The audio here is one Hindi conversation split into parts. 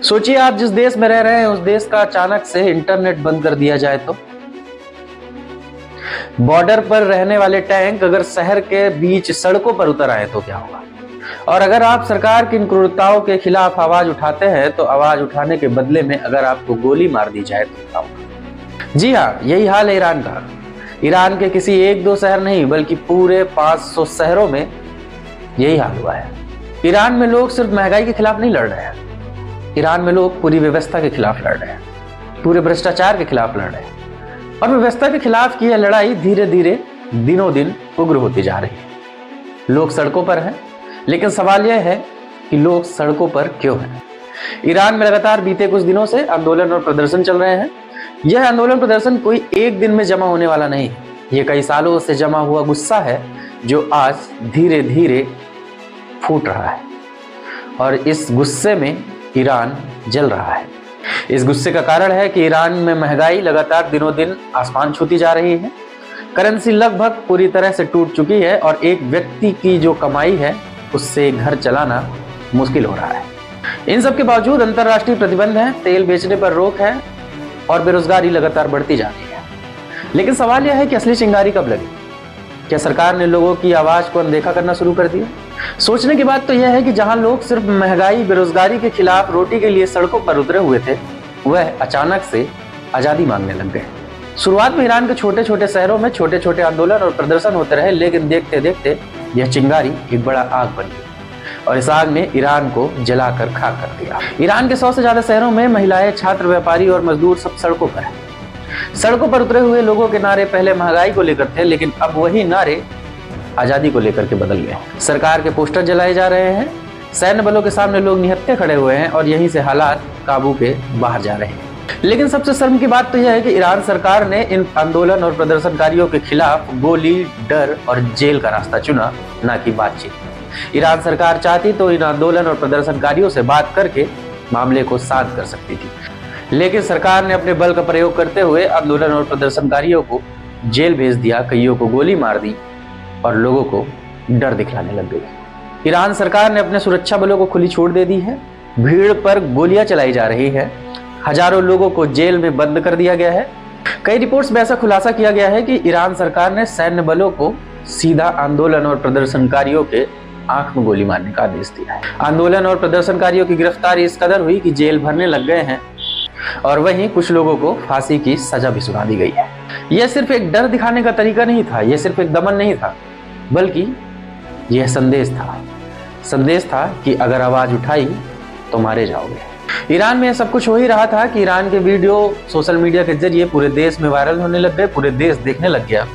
सोचिए आप जिस देश में रह रहे हैं उस देश का अचानक से इंटरनेट बंद कर दिया जाए तो बॉर्डर पर रहने वाले टैंक अगर शहर के बीच सड़कों पर उतर आए तो क्या होगा। और अगर आप सरकार की इन क्रूरताओं के खिलाफ आवाज उठाते हैं तो आवाज उठाने के बदले में अगर आपको गोली मार दी जाए तो क्या होगा। जी हाँ, यही हाल है ईरान का। ईरान के किसी एक दो शहर नहीं बल्कि पूरे 500 शहरों में यही हाल हुआ है। ईरान में लोग सिर्फ महंगाई के खिलाफ नहीं लड़ रहे हैं, ईरान में लोग पूरी व्यवस्था के खिलाफ लड़ रहे हैं, पूरे भ्रष्टाचार के खिलाफ लड़ रहे हैं। और व्यवस्था के खिलाफ की यह लड़ाई धीरे धीरे दिनों दिन उग्र होती जा रही है। लोग सड़कों पर हैं, लेकिन सवाल यह है कि लोग सड़कों पर क्यों हैं। ईरान में लगातार बीते कुछ दिनों से आंदोलन और प्रदर्शन चल रहे हैं। यह आंदोलन प्रदर्शन कोई एक दिन में जमा होने वाला नहीं है, यह कई सालों से जमा हुआ गुस्सा है जो आज धीरे धीरे फूट रहा है। और इस गुस्से में ईरान जल रहा है। इस गुस्से का कारण है कि ईरान में महंगाई लगातार दिनों दिन आसमान छूती जा रही है। करेंसी लगभग पूरी तरह से टूट चुकी है और एक व्यक्ति की जो कमाई है उससे घर चलाना मुश्किल हो रहा है। इन सब के बावजूद अंतर्राष्ट्रीय प्रतिबंध हैं, तेल बेचने पर रोक है और बेरोजगारी लगातार बढ़ती जा रही है। लेकिन सवाल यह है कि असली चिंगारी कब लगी। क्या सरकार ने लोगों की आवाज को अनदेखा करना शुरू कर दिया? सोचने की बात तो यह है कि जहां लोग सिर्फ महंगाई बेरोजगारी के खिलाफ रोटी के लिए सड़कों पर उतरे हुए थे, वह अचानक से आजादी मांगने लग गए। शुरुआत में ईरान के छोटे छोटे शहरों में छोटे छोटे आंदोलन और प्रदर्शन होते रहे, लेकिन देखते देखते यह चिंगारी एक बड़ा आग बन गई और इस आग ने ईरान को जलाकर खाक कर दिया। ईरान के 100 से ज्यादा शहरों में महिलाएं, छात्र, व्यापारी और मजदूर सब सड़कों पर हैं। सड़कों पर उतरे हुए लोगों के नारे पहले महंगाई को लेकर थे, लेकिन अब वही नारे आजादी को लेकर के बदल गए। सरकार के पोस्टर जलाए जा रहे हैं, सैन्य बलों के सामने लोग निहत्थे खड़े हुए हैं और यहीं से हालात काबू के बाहर जा रहे हैं। लेकिन सबसे शर्म की बात तो यह है कि ईरान सरकार ने इन आंदोलन और प्रदर्शनकारियों के खिलाफ गोली, डर और जेल का रास्ता चुना, न कि बातचीत। ईरान सरकार चाहती तो इन आंदोलन और प्रदर्शनकारियों से बात करके मामले को शांत कर सकती थी, लेकिन सरकार ने अपने बल का प्रयोग करते हुए आंदोलन और प्रदर्शनकारियों को जेल भेज दिया, कईयों को गोली मार दी और लोगों को डर दिखलाने लग गई। ईरान सरकार ने अपने सुरक्षा बलों को खुली छूट दे दी है, भीड़ पर गोलियां चलाई जा रही है, हजारों लोगों को जेल में बंद कर दिया गया है। कई रिपोर्ट्स में ऐसा खुलासा किया गया है कि ईरान सरकार ने सैन्य बलों को सीधा आंदोलन और प्रदर्शनकारियों के आंख में गोली मारने का आदेश दिया है। आंदोलन और प्रदर्शनकारियों की गिरफ्तारी इस कदर हुई कि जेल भरने लग गए हैं और वहीं कुछ लोगों को फांसी की सजा भी सुना दी गई है। यह सिर्फ एक डर दिखाने का तरीका नहीं था, यह सिर्फ एक दमन नहीं था, बल्कि यह संदेश था कि अगर आवाज उठाई तो मारे जाओगे। ईरान में सब कुछ हो ही रहा था कि ईरान के वीडियो सोशल मीडिया के जरिए पूरे देश में वायरल होने लग गए, पूरे देश देखने लग गया।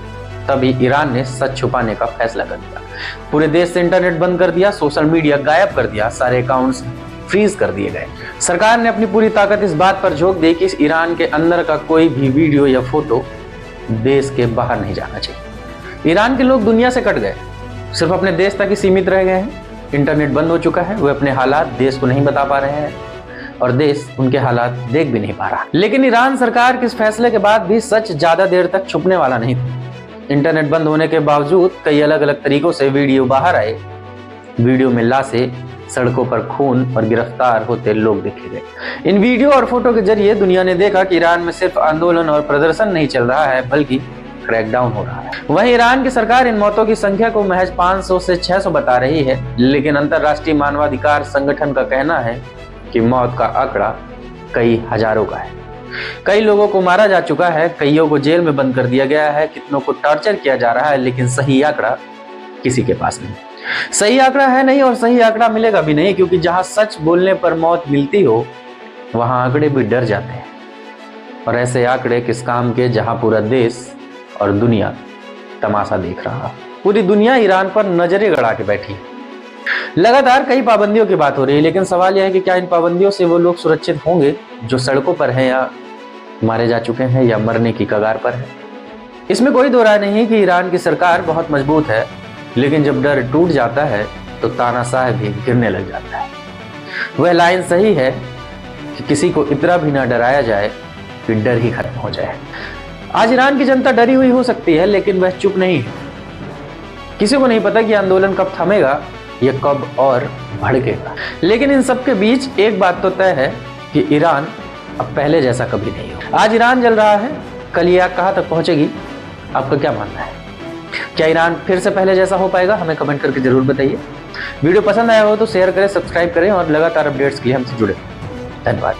तभी ईरान ने सच छुपाने का फैसला कर दिया, पूरे देश से इंटरनेट बंद कर दिया, सोशल मीडिया गायब कर दिया, सारे अकाउंट्स फ्रीज कर दिए गए। सरकार ने अपनी पूरी ताकत इस बात पर झोंक दी कि ईरान के अंदर का कोई भी वीडियो या फोटो देश के बाहर नहीं जाना चाहिए। ईरान के लोग दुनिया से कट गए, सिर्फ अपने देश तक ही सीमित रह गए हैं। इंटरनेट बंद हो चुका है, वे अपने हालात देश को नहीं बता पा रहे हैं और देश उनके हालात देख भी नहीं पा रहा। लेकिन ईरान सरकार के इस फैसले के बाद भी सच ज्यादा देर तक छुपने वाला नहीं था। इंटरनेट बंद होने के बावजूद कई अलग अलग तरीकों से वीडियो बाहर आए। वीडियो में लाशें, सड़कों पर खून और गिरफ्तार होते लोग देखे गए। इन वीडियो और फोटो के जरिए दुनिया ने देखा कि ईरान में सिर्फ आंदोलन और प्रदर्शन नहीं चल रहा है, बल्कि क्रैकडाउन हो रहा है। वहीं ईरान की सरकार इन मौतों की संख्या को महज 500 से 600 बता रही है, लेकिन अंतर्राष्ट्रीय मानवाधिकार संगठन का कहना है कि मौत का आंकड़ा कई हजारों का है। कई लोगों को मारा जा चुका है, कईयों को जेल में बंद कर दिया गया है, कितनों को टॉर्चर किया जा रहा है, लेकिन सही आंकड़ा किसी के पास नहीं। सही आंकड़ा है नहीं और सही आंकड़ा मिलेगा भी नहीं, क्योंकि जहां सच बोलने पर मौत मिलती हो वहां आंकड़े भी डर जाते हैं। और ऐसे आंकड़े किस काम के जहां पूरा देश और दुनिया तमाशा देख रहा। पूरी दुनिया ईरान पर नजरें गड़ा के बैठी है। लगातार कई पाबंदियों की बात हो रही है, लेकिन सवाल यह है कि क्या इन पाबंदियों से वो लोग सुरक्षित होंगे जो सड़कों पर हैं या मारे जा चुके हैं या मरने की कगार पर है। इसमें कोई दो राय नहीं कि ईरान की सरकार बहुत मजबूत है, लेकिन जब डर टूट जाता है तो तानाशाह भी गिरने लग जाता है। वह लाइन सही है कि किसी को इतना भी ना डराया जाए कि डर ही खत्म हो जाए। आज ईरान की जनता डरी हुई हो सकती है, लेकिन वह चुप नहीं है। किसी को नहीं पता कि आंदोलन कब थमेगा या कब और भड़केगा। लेकिन इन सब के बीच एक बात तो तय है कि ईरान अब पहले जैसा कभी नहीं हो। आज ईरान जल रहा है, कल ये आग कहां तक पहुंचेगी? आपका क्या मानना है? क्या ईरान फिर से पहले जैसा हो पाएगा? हमें कमेंट करके जरूर बताइए। वीडियो पसंद आया हो तो शेयर करें, सब्सक्राइब करें और लगातार अपडेट्स के लिए हमसे जुड़े। धन्यवाद।